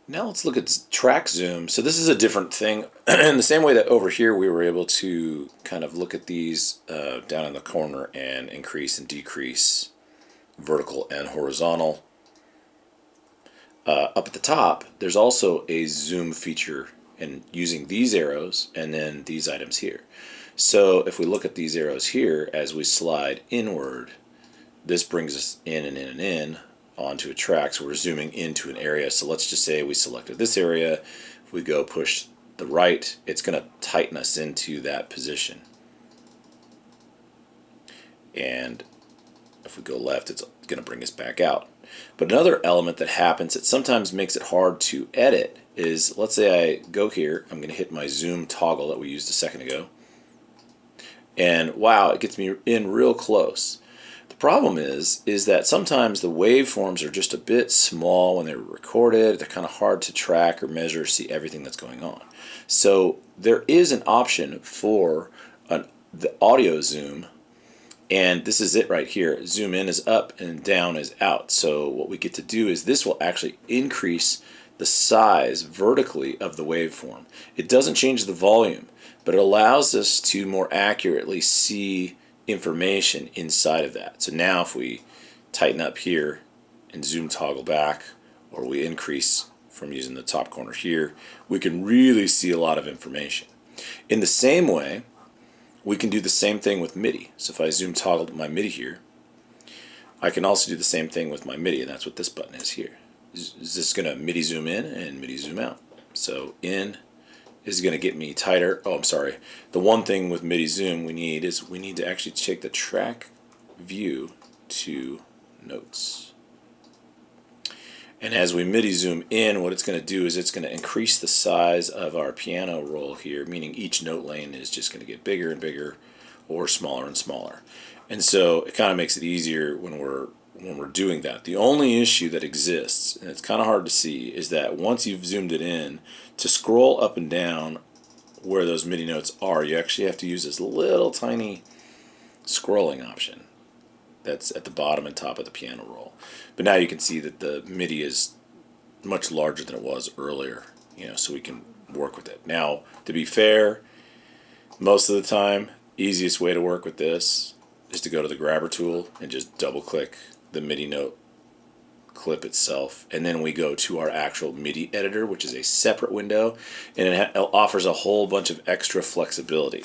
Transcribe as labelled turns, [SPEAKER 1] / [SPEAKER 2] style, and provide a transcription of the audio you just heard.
[SPEAKER 1] Now let's look at track zoom. So this is a different thing. In the same way that over here we were able to kind of look at these down in the corner and increase and decrease vertical and horizontal. Up at the top, there's also a zoom feature and using these arrows and then these items here. So if we look at these arrows here, as we slide inward, this brings us in and in and in onto a track, so we're zooming into an area. So let's just say we selected this area. If we go push the right, it's going to tighten us into that position. And if we go left, it's going to bring us back out. But another element that happens that sometimes makes it hard to edit is, let's say I go here, I'm going to hit my zoom toggle that we used a second ago. And wow, it gets me in real close. The problem is that sometimes the waveforms are just a bit small when they're recorded. They're kind of hard to track or measure, see everything that's going on. So there is an option for the audio zoom, and this is it right here. Zoom in is up and down is out. So what we get to do is this will actually increase the size vertically of the waveform. It doesn't change the volume, but it allows us to more accurately see information inside of that. So now if we tighten up here and zoom toggle back, or we increase from using the top corner here, we can really see a lot of information. In the same way, we can do the same thing with MIDI. So if I zoom toggle my MIDI here, I can also do the same thing with my MIDI, and that's what this button is here. Is this going to MIDI zoom in and MIDI zoom out? So in is going to get me tighter. Oh, I'm sorry. The one thing with MIDI zoom we need to actually take the track view to notes. And as we MIDI zoom in, what it's going to do is it's going to increase the size of our piano roll here, meaning each note lane is just going to get bigger and bigger or smaller and smaller. And so it kind of makes it easier when we're doing that. The only issue that exists, and it's kind of hard to see, is that once you've zoomed it in, to scroll up and down where those MIDI notes are, you actually have to use this little tiny scrolling option that's at the bottom and top of the piano roll. But now you can see that the MIDI is much larger than it was earlier, so we can work with it. Now, to be fair, most of the time, easiest way to work with this is to go to the grabber tool and just double click the MIDI note clip itself, and then we go to our actual MIDI editor, which is a separate window, and it offers a whole bunch of extra flexibility.